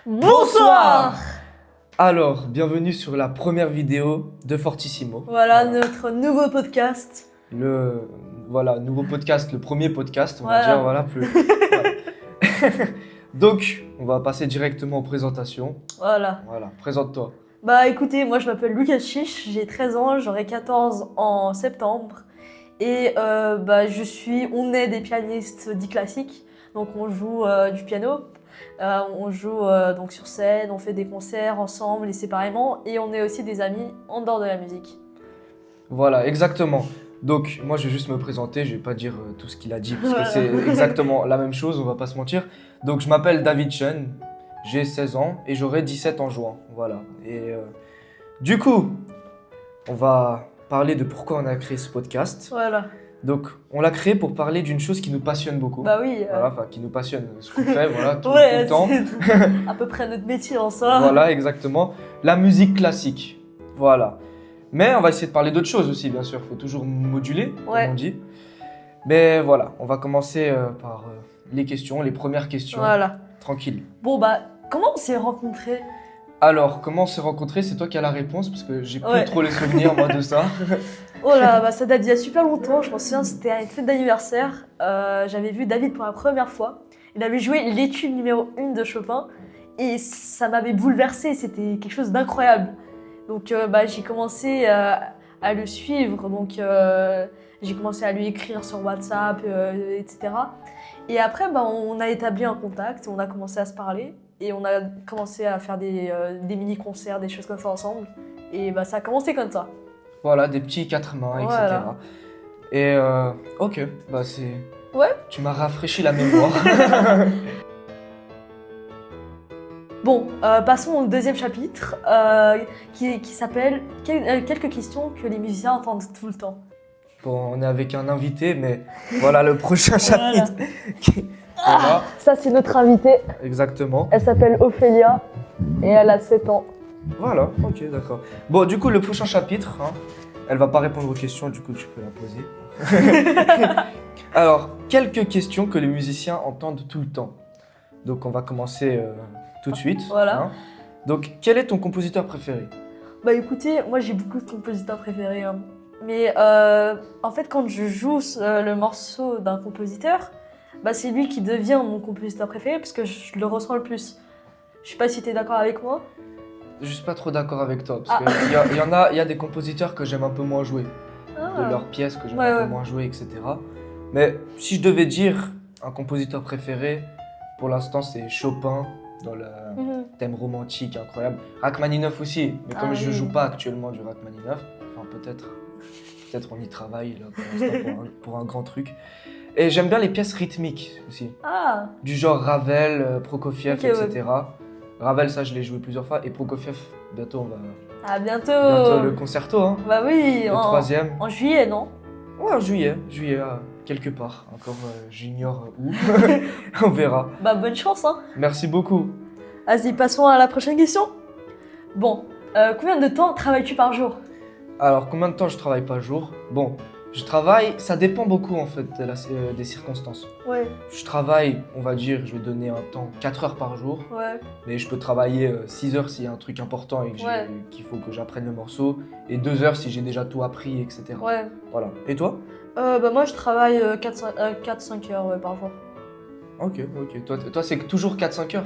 Bonsoir. Alors, bienvenue sur la première vidéo de Fortissimo. Voilà notre nouveau podcast. Nouveau podcast, le premier podcast, on Voilà. va dire, voilà, plus. Voilà. Donc, on va passer directement aux présentations. Voilà. Voilà, présente-toi. Bah écoutez, moi je m'appelle Lucas Chiche, j'ai 13 ans, j'aurai 14 en septembre. Et on est des pianistes dits classiques, donc on joue du piano. On joue donc sur scène, on fait des concerts ensemble et séparément. Et on est aussi des amis en dehors de la musique. Voilà, exactement. Donc, moi, je vais juste me présenter, je vais pas dire tout ce qu'il a dit, parce que Voilà. c'est exactement la même chose, on va pas se mentir. Donc, je m'appelle David Chen, j'ai 16 ans et j'aurai 17 en juin. Voilà. Et du coup, on va parler de pourquoi on a créé ce podcast. Voilà. Donc, on l'a créé pour parler d'une chose qui nous passionne beaucoup. Bah oui. Voilà, enfin, qui nous passionne, ce qu'on fait, voilà, tout Ouais, le temps. c'est à peu près notre métier en soi. Voilà, exactement. La musique classique. Voilà. Mais on va essayer de parler d'autres choses aussi, bien sûr. Il faut toujours moduler, Ouais. comme on dit. Mais voilà, on va commencer par les questions, les premières questions. Voilà. Tranquille. Bon bah, comment on s'est rencontrés? Alors, comment on s'est rencontrés? C'est toi qui as la réponse, parce que j'ai plus Ouais. trop les souvenirs, moi, de ça. Oh là, bah ça date d'il y a super longtemps, je m'en souviens, c'était à une fête d'anniversaire. J'avais vu David pour la première fois. Il avait joué l'étude numéro 1 de Chopin et ça m'avait bouleversée, c'était quelque chose d'incroyable. Donc j'ai commencé à le suivre, donc j'ai commencé à lui écrire sur WhatsApp, etc. Et après, on a établi un contact, on a commencé à se parler et on a commencé à faire des mini-concerts, des choses comme ça ensemble. Et ça a commencé comme ça. Voilà, des petits quatre mains, etc. Voilà. Et ok, bah c'est... Ouais. Tu m'as rafraîchi la mémoire. Bon, passons au deuxième chapitre qui s'appelle quelques questions que les musiciens entendent tout le temps. Bon, on est avec un invité, mais voilà le prochain Voilà. chapitre. Voilà, Ça, c'est notre invitée. exactement. Elle s'appelle Ophélia et elle a 7 ans. Voilà, ok, d'accord. Bon, du coup, le prochain chapitre, hein, elle va pas répondre aux questions, du coup, tu peux la poser. Alors, quelques questions que les musiciens entendent tout le temps. Donc, on va commencer tout de suite. Voilà. hein. Donc, quel est ton compositeur préféré? Bah écoutez, moi j'ai beaucoup de compositeurs préférés. Hein. Mais en fait, quand je joue le morceau d'un compositeur, c'est lui qui devient mon compositeur préféré parce que je le ressens le plus. Je sais pas si t'es d'accord avec moi. Je suis pas trop d'accord avec toi, parce qu'il y a des compositeurs que j'aime un peu moins jouer. De leurs pièces que j'aime Ouais, un peu ouais. moins jouer, etc. Mais si je devais dire un compositeur préféré, pour l'instant c'est Chopin, dans le Mhm. thème romantique incroyable. Rachmaninoff aussi, mais comme Ah je oui. joue pas actuellement du Rachmaninoff, enfin peut-être on y travaille là, pour l'instant pour un grand truc. Et j'aime bien les pièces rythmiques aussi, Ah, du genre Ravel, Prokofiev, Ok, etc. Ravel, ça je l'ai joué plusieurs fois, et Prokofiev, bientôt on va... à bientôt. Bientôt le concerto, hein, Bah oui, le en troisième. juillet, non? Ouais, en juillet, quelque part. Encore, j'ignore où. On verra. Bah bonne chance, hein. Merci beaucoup. Vas-y, passons à la prochaine question. Bon, combien de temps travailles-tu par jour? Alors, combien de temps je travaille par jour? Bon, je travaille, ça dépend beaucoup en fait des circonstances. Ouais, Je travaille, on va dire, je vais donner un temps 4 heures par jour, ouais. mais je peux travailler 6 heures s'il y a un truc important et Ouais. qu'il faut que j'apprenne le morceau, et 2 heures si j'ai déjà tout appris, etc. Ouais. Voilà. Et toi? Moi je travaille 4-5 heures ouais, par jour. Ok. Toi c'est toujours 4-5 heures?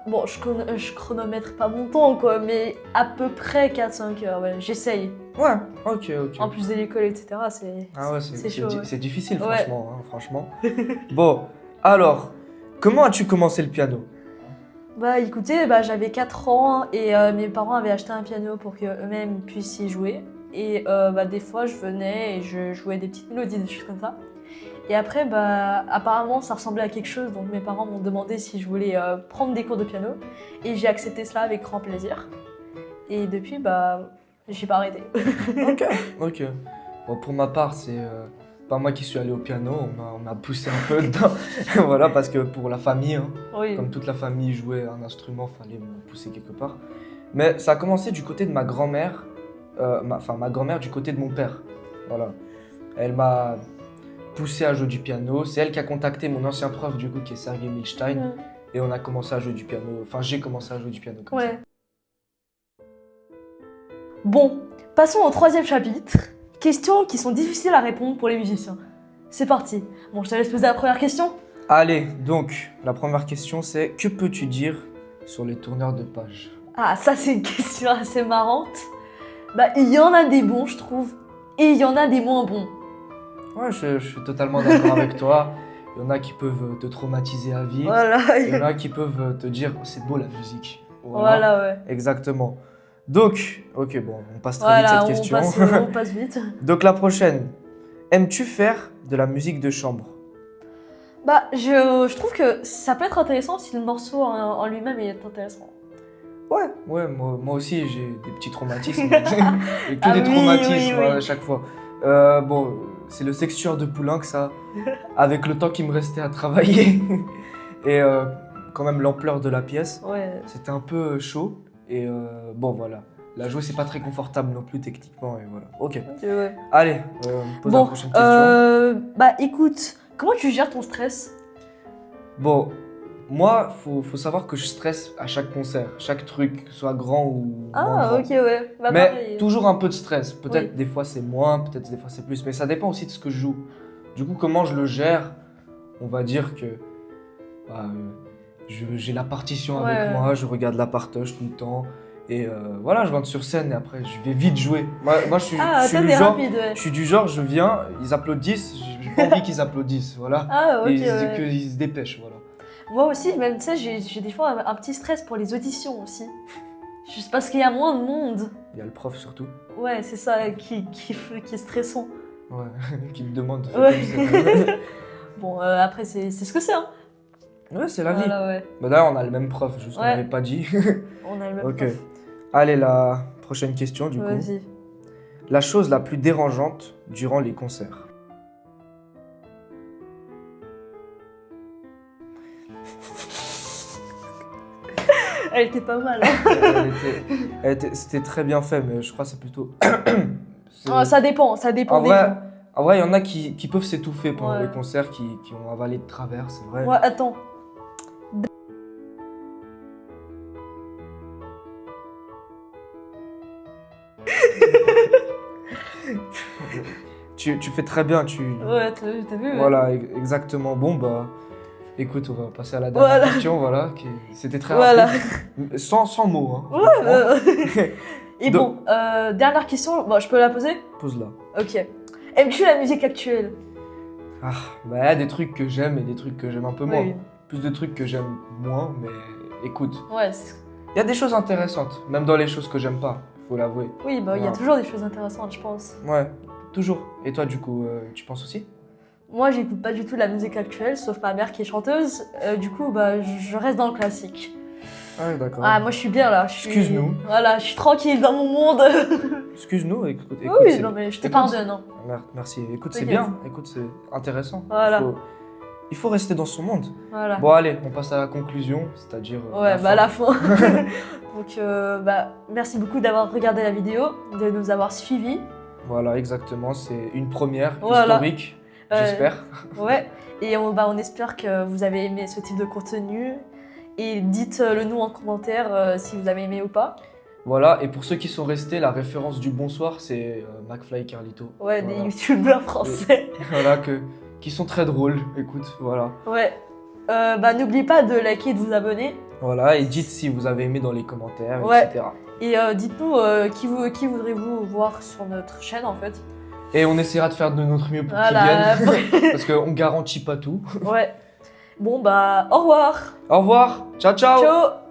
Bon, je chronomètre pas mon temps quoi, mais à peu près 4-5 heures, ouais. J'essaye. Ouais, ok. En plus de l'école, etc., c'est Ah ouais, c'est chaud. Ouais. c'est difficile, Ouais. franchement. Bon, alors, comment as-tu commencé le piano? Bah écoutez, j'avais 4 ans et mes parents avaient acheté un piano pour qu'eux-mêmes puissent y jouer. Et des fois je venais et je jouais des petites mélodies, des choses comme ça. Et après, apparemment ça ressemblait à quelque chose, donc mes parents m'ont demandé si je voulais prendre des cours de piano. Et j'ai accepté cela avec grand plaisir. Et depuis, j'ai pas arrêté. Ok. Bon, pour ma part, c'est pas moi qui suis allé au piano, on m'a poussé un peu dedans. Voilà, parce que pour la famille, hein, Oui. comme toute la famille jouait un instrument, fallait me pousser quelque part. Mais ça a commencé du côté de ma grand-mère, ma grand-mère du côté de mon père. Voilà. Elle m'a poussé à jouer du piano. C'est elle qui a contacté mon ancien prof, du coup, qui est Sergei Milstein. Mhm. Et on a commencé à jouer du piano. Enfin, j'ai commencé à jouer du piano comme ça. Ouais. Bon, passons au troisième chapitre. Questions qui sont difficiles à répondre pour les musiciens. C'est parti. Bon, je te laisse poser la première question. Allez, donc, la première question c'est que peux-tu dire sur les tourneurs de pages? Ah, ça c'est une question assez marrante. Bah, il y en a des bons, je trouve, et il y en a des moins bons. Ouais, je suis totalement d'accord avec toi. Il y en a qui peuvent te traumatiser à vie. Voilà. Il y en a qui peuvent te dire oh, c'est beau la musique. Voilà, ouais. Exactement. Donc, ok, bon, on passe très Voilà, vite cette question. on passe vite. Donc la prochaine. Aimes-tu faire de la musique de chambre? Bah, je trouve que ça peut être intéressant si le morceau en lui-même est intéressant. Ouais, moi aussi j'ai des petits traumatismes. Et que Ah des oui, traumatismes oui. à chaque fois. Bon, c'est le sextueur de Poulenc ça, avec le temps qui me restait à travailler. Et quand même l'ampleur de la pièce, Ouais. c'était un peu chaud. Et bon voilà, la jouer c'est pas très confortable non plus techniquement. Et voilà, ok. Ouais. Allez, pose la Bon, prochaine question. bah écoute, comment tu gères ton stress? Bon, moi, faut savoir que je stresse à chaque concert, chaque truc, que ce soit grand ou moins Ah, grand. ok, ouais. Bah, Mais pareil. toujours un peu de stress. Peut-être Oui. des fois c'est moins, peut-être des fois c'est plus. Mais ça dépend aussi de ce que je joue. Du coup, comment je le gère? On va dire que bah, j'ai la partition Ouais. avec moi, je regarde la partoche tout le temps. Et voilà, je rentre sur scène et après je vais vite jouer. Moi je suis, Ah, je suis toi du t'es genre, rapide, ouais. je suis du genre, je viens, ils applaudissent, j'ai pas envie qu'ils applaudissent. Voilà. Ah, ok, Et ouais. qu'ils se dépêchent. Voilà. Moi aussi, même, tu sais, j'ai des fois un petit stress pour les auditions aussi. Juste parce qu'il y a moins de monde. Il y a le prof surtout. Ouais, c'est ça qui est stressant. Ouais, qui me demande de faire Ouais. comme ça. Bon, après, c'est ce que c'est, hein. Ouais, c'est la vie. Voilà, ouais. Bah d'ailleurs, on a le même prof, juste on Ouais. n'avait pas dit. On a le même Ok. prof. Allez, la prochaine question du coup. Vas-y. La chose la plus dérangeante durant les concerts. Elle était pas mal, hein. C'était très bien fait, mais je crois que c'est plutôt. c'est- Ah, ça dépend en des vrai, gens. en vrai, il y en a qui peuvent s'étouffer pendant Ouais. les concerts, qui ont avalé de travers, c'est vrai. Ouais, attends. Tu fais très bien, Ouais, t'as vu, ouais. Voilà, exactement. Bon, bah, écoute, on va passer à la dernière Voilà. question, voilà. C'était très Voilà. rapide. Sans mots, hein. Ouais, franchement. Et Donc- bon, dernière question, bon, je peux la poser? Pose-la. Ok. Aimes-tu la musique actuelle? Ah, bah, il y a des trucs que j'aime et des trucs que j'aime un peu moins. Oui. Plus de trucs que j'aime moins, mais écoute, Ouais, il y a des choses intéressantes, même dans les choses que j'aime pas, faut l'avouer. oui, bah il y a Ouais. toujours des choses intéressantes, je pense. Ouais, toujours. Et toi, du coup, tu penses aussi? Moi, j'écoute pas du tout la musique actuelle, sauf ma mère qui est chanteuse. Du coup, bah, je reste dans le classique. Ouais, d'accord. Ah, moi, je suis bien là. Excuse-nous. Voilà, je suis tranquille dans mon monde. Excuse-nous, écoute. Oui, c'est- non, mais je te écoute, pardonne. Hein. Merci. Écoute, c'est T'inquiète. bien. Écoute, c'est intéressant. Voilà. Il faut rester dans son monde. Voilà. Bon, allez, on passe à la conclusion, c'est-à-dire. Ouais, bah fin. la fin. Donc, bah, merci beaucoup d'avoir regardé la vidéo, de nous avoir suivis. Voilà, exactement. C'est une première Voilà. historique, j'espère. Ouais. Et on espère que vous avez aimé ce type de contenu. Et dites-le nous en commentaire si vous avez aimé ou pas. Voilà, et pour ceux qui sont restés, la référence du bonsoir, c'est McFly et Carlito. Ouais, Voilà. des youtubeurs français. Voilà, qui sont très drôles, écoute, voilà. Ouais. Bah, n'oubliez pas de liker et de vous abonner. Voilà, et dites si vous avez aimé dans les commentaires, Ouais. etc. Et dites-nous qui voudrez-vous voir sur notre chaîne en fait. Et on essaiera de faire de notre mieux pour qu'ils Voilà. viennent, parce qu'on garantit pas tout. Ouais. Bon bah, au revoir. Au revoir, ciao ciao. Ciao.